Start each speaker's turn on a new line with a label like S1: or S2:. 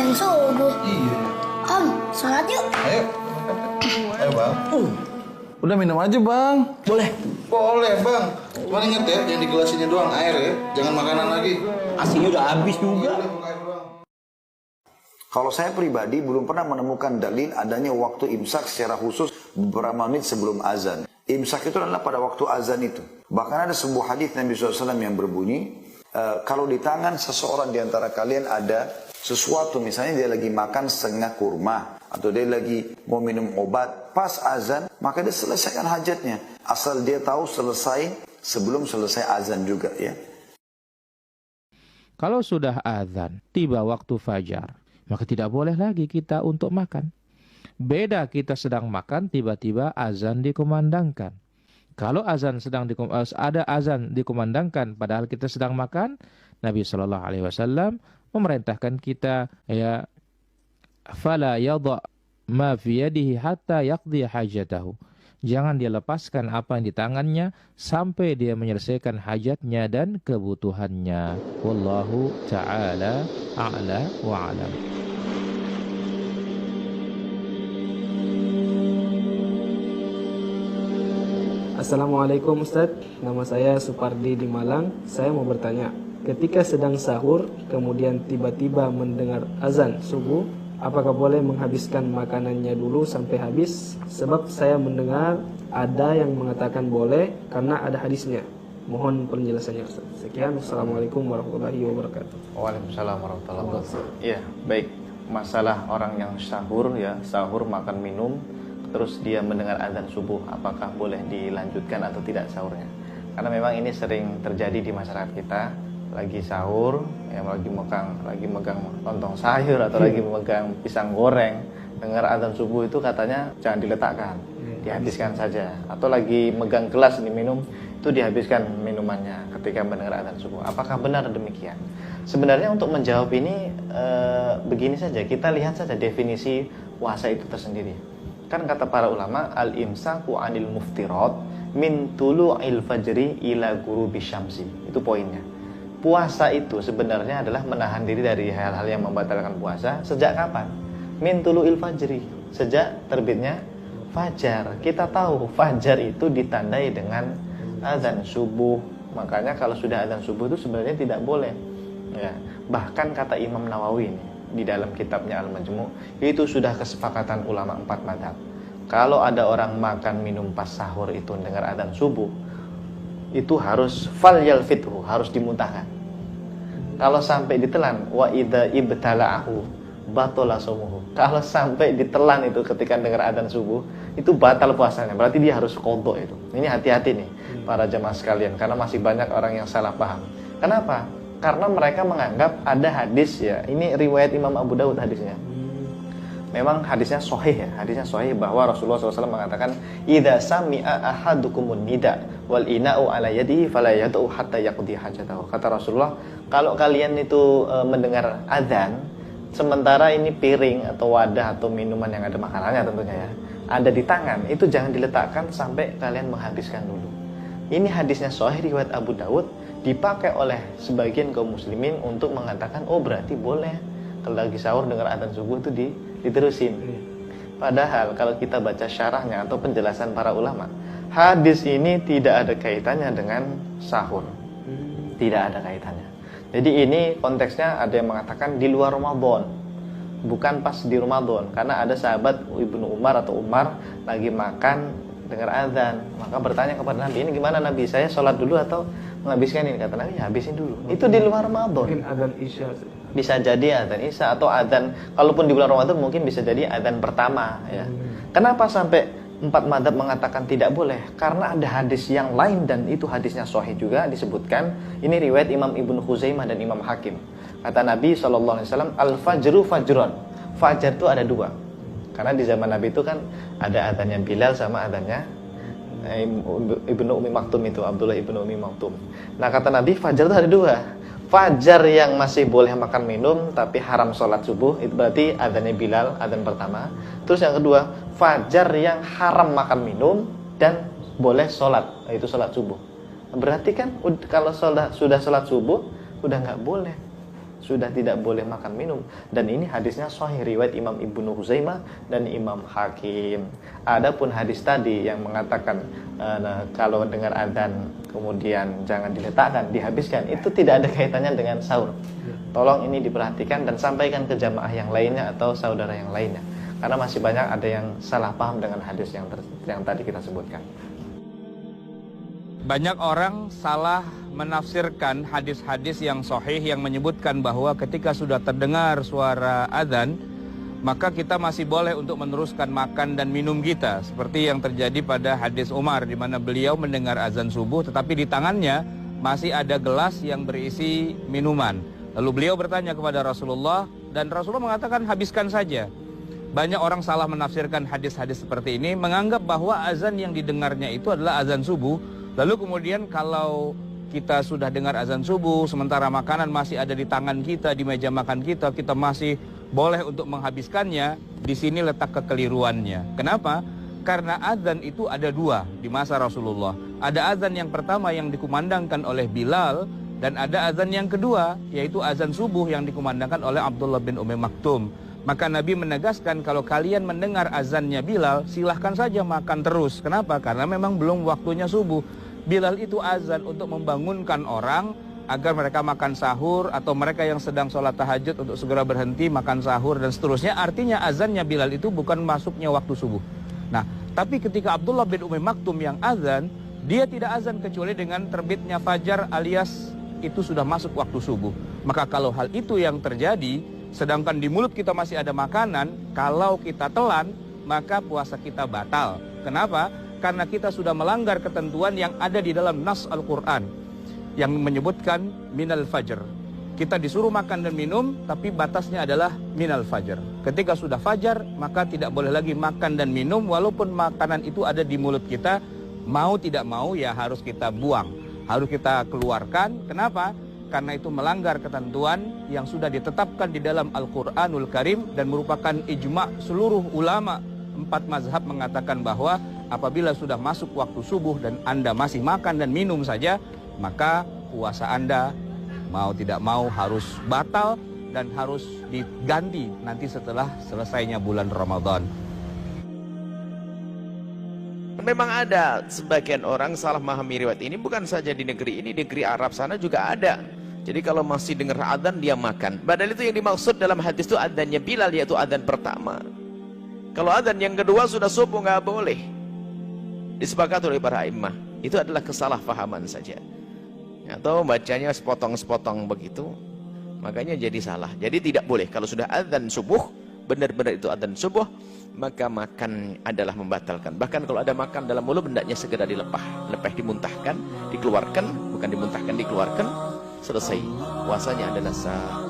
S1: azan subuh.
S2: Iya.
S1: Om, sholat yuk.
S2: Ayo. Ayo bang.
S3: Udah minum aja bang.
S4: Boleh.
S2: Boleh bang. Cuman inget ya, yang di gelas ini doang air ya. Jangan makanan lagi.
S4: Asinya udah habis juga.
S2: Boleh buka air doang.
S5: Kalau saya pribadi belum pernah menemukan dalil adanya waktu imsak secara khusus beberapa menit sebelum azan. Imsak itu adalah pada waktu azan itu. Bahkan ada sebuah hadis Nabi SAW yang berbunyi, kalau di tangan seseorang di antara kalian ada sesuatu, misalnya dia lagi makan setengah kurma, atau dia lagi mau minum obat, pas azan, maka dia selesaikan hajatnya. Asal dia tahu selesai sebelum selesai azan juga ya.
S6: Kalau sudah azan, tiba waktu fajar, maka tidak boleh lagi kita untuk makan. Beda kita sedang makan, tiba-tiba azan dikumandangkan. Kalau azan ada azan dikumandangkan, padahal kita sedang makan, Nabi SAW memerintahkan kita, ya, fala yadha ma fi yadihi hatta yaqdi hajatahu. Jangan dia lepaskan apa yang di tangannya sampai dia menyelesaikan hajatnya dan kebutuhannya. Wallahu ta'ala a'la wa a'lam.
S7: Assalamualaikum Ustaz, nama saya Supardi di Malang. Saya mau bertanya, ketika sedang sahur kemudian tiba-tiba mendengar azan subuh, apakah boleh menghabiskan makanannya dulu sampai habis? Sebab saya mendengar ada yang mengatakan boleh karena ada hadisnya. Mohon penjelasannya Ustaz. Sekian, Assalamualaikum warahmatullahi wabarakatuh.
S8: Waalaikumsalam warahmatullahi wabarakatuh. Iya, baik. Masalah orang yang sahur ya, sahur makan minum terus dia mendengar azan subuh, apakah boleh dilanjutkan atau tidak sahurnya? Karena memang ini sering terjadi di masyarakat kita, lagi sahur, ya lagi megang lontong sayur atau lagi memegang pisang goreng, dengar azan subuh itu katanya jangan diletakkan, dihabiskan saja. Atau lagi megang gelas diminum, itu dihabiskan minumannya ketika mendengar azan subuh. Apakah benar demikian? Sebenarnya untuk menjawab ini begini saja, kita lihat saja definisi puasa itu tersendiri. Kan kata para ulama, al-imsaku anil muftirat min tulu'il fajri ila ghurubi syamsi. Itu poinnya. Puasa itu sebenarnya adalah menahan diri dari hal-hal yang membatalkan puasa. Sejak kapan? Min tulu'il fajri, sejak terbitnya fajar. Kita tahu fajar itu ditandai dengan azan subuh. Makanya kalau sudah azan subuh itu sebenarnya tidak boleh ya. Bahkan kata Imam Nawawi ini di dalam kitabnya Al-Majmu', itu sudah kesepakatan ulama 4 mazhab. Kalau ada orang makan minum pas sahur itu dengar adzan subuh, itu harus falyalfithu, harus dimuntahkan. Kalau sampai ditelan, wa idza ibtala'ahu batala shaumuhu. Kalau sampai ditelan itu ketika dengar adzan subuh, itu batal puasanya. Berarti dia harus qadha itu. Ini hati-hati nih para jemaah sekalian, karena masih banyak orang yang salah paham. Kenapa? Karena mereka menganggap ada hadis ya, ini riwayat Imam Abu Dawud hadisnya. Memang hadisnya sahih ya, hadisnya sahih bahwa Rasulullah SAW mengatakan, idza sami'a ahadukumun nida wal ina'u ala yadihi fala yad'u hatta yaqdi hajatahu. Kata Rasulullah, kalau kalian itu mendengar azan, sementara ini piring atau wadah atau minuman yang ada makanannya tentunya ya, ada di tangan, itu jangan diletakkan sampai kalian menghabiskan dulu. Ini hadisnya sahih riwayat Abu Dawud, dipakai oleh sebagian kaum muslimin untuk mengatakan, oh berarti boleh kalau lagi sahur dengar adzan subuh itu diterusin. Padahal kalau kita baca syarahnya atau penjelasan para ulama, hadis ini tidak ada kaitannya dengan sahur. Tidak ada kaitannya. Jadi ini konteksnya ada yang mengatakan di luar Ramadan, bukan pas di Ramadan. Karena ada sahabat Ibnu Umar atau Umar lagi makan dengar azan, maka bertanya kepada Nabi, ini gimana Nabi, saya sholat dulu atau menghabiskan ini? Kata Nabi, habisin dulu. Itu di luar Ramadan.
S7: Mungkin azan Isya.
S8: Bisa jadi azan Isya atau azan, kalaupun di bulan Ramadan mungkin bisa jadi azan pertama ya. Kenapa sampai 4 mazhab mengatakan tidak boleh? Karena ada hadis yang lain dan itu hadisnya sahih juga disebutkan. Ini riwayat Imam Ibnu Khuzaimah dan Imam Hakim. Kata Nabi SAW, al-fajru fajron. Fajar itu ada 2. Karena di zaman Nabi itu kan ada adanya Bilal sama adanya Ibnu Umi Maktum itu, Abdullah Ibnu Umi Maktum. Nah kata Nabi, fajar itu ada 2. Fajar yang masih boleh makan minum tapi haram sholat subuh, itu berarti adanya Bilal, adzan pertama. Terus yang kedua, fajar yang haram makan minum dan boleh sholat, itu sholat subuh. Berarti kan kalau sudah sholat subuh, udah nggak boleh sudah tidak boleh makan minum. Dan ini hadisnya sahih riwayat Imam Ibnu Huzaimah dan Imam Hakim. Adapun hadis tadi yang mengatakan kalau dengar adzan kemudian jangan diletakkan, dihabiskan, itu tidak ada kaitannya dengan sahur. Tolong ini diperhatikan dan sampaikan ke jamaah yang lainnya atau saudara yang lainnya. Karena masih banyak ada yang salah paham dengan hadis yang tadi kita sebutkan.
S6: Banyak orang salah menafsirkan hadis-hadis yang sahih yang menyebutkan bahwa ketika sudah terdengar suara azan, maka kita masih boleh untuk meneruskan makan dan minum kita. Seperti yang terjadi pada hadis Umar, di mana beliau mendengar azan subuh, tetapi di tangannya masih ada gelas yang berisi minuman. Lalu beliau bertanya kepada Rasulullah, dan Rasulullah mengatakan habiskan saja. Banyak orang salah menafsirkan hadis-hadis seperti ini, menganggap bahwa azan yang didengarnya itu adalah azan subuh. Lalu kemudian kalau kita sudah dengar azan subuh, sementara makanan masih ada di tangan kita, di meja makan kita, kita masih boleh untuk menghabiskannya. Di sini letak kekeliruannya. Kenapa? Karena azan itu ada dua di masa Rasulullah. Ada azan yang pertama yang dikumandangkan oleh Bilal, dan ada azan yang kedua, yaitu azan subuh yang dikumandangkan oleh Abdullah bin Maktum. Maka Nabi menegaskan kalau kalian mendengar azannya Bilal, silahkan saja makan terus. Kenapa? Karena memang belum waktunya subuh. Bilal itu azan untuk membangunkan orang agar mereka makan sahur, atau mereka yang sedang sholat tahajud untuk segera berhenti makan sahur dan seterusnya. Artinya azannya Bilal itu bukan masuknya waktu subuh. Nah, tapi ketika Abdullah bin Maktum yang azan, dia tidak azan kecuali dengan terbitnya fajar alias itu sudah masuk waktu subuh. Maka kalau hal itu yang terjadi, sedangkan di mulut kita masih ada makanan, kalau kita telan, maka puasa kita batal. Kenapa? Karena kita sudah melanggar ketentuan yang ada di dalam nas Al-Quran yang menyebutkan minal fajr. Kita disuruh makan dan minum, tapi batasnya adalah minal fajr. Ketika sudah fajar, maka tidak boleh lagi makan dan minum, walaupun makanan itu ada di mulut kita. Mau tidak mau ya harus kita buang, harus kita keluarkan. Kenapa? Karena itu melanggar ketentuan yang sudah ditetapkan di dalam Al-Quranul Karim dan merupakan ijma' seluruh ulama. 4 mazhab mengatakan bahwa apabila sudah masuk waktu subuh dan Anda masih makan dan minum saja, maka puasa Anda mau tidak mau harus batal dan harus diganti nanti setelah selesainya bulan Ramadan.
S9: Memang ada sebagian orang salah memahami riwayat ini, bukan saja di negeri ini, di negeri Arab sana juga ada. Jadi kalau masih dengar adzan dia makan. Padahal itu yang dimaksud dalam hadis itu adzannya Bilal, yaitu adzan pertama. Kalau adzan yang kedua sudah subuh nggak boleh. Disepakati oleh para imam. Itu adalah kesalahpahaman saja. Atau bacanya sepotong-sepotong begitu. Makanya jadi salah. Jadi tidak boleh. Kalau sudah adzan subuh, benar-benar itu adzan subuh, maka makan adalah membatalkan. Bahkan kalau ada makan dalam mulut, hendaknya segera dilepah. Lepah dimuntahkan, dikeluarkan. Bukan dimuntahkan, dikeluarkan. Selesai. Puasanya adalah sah.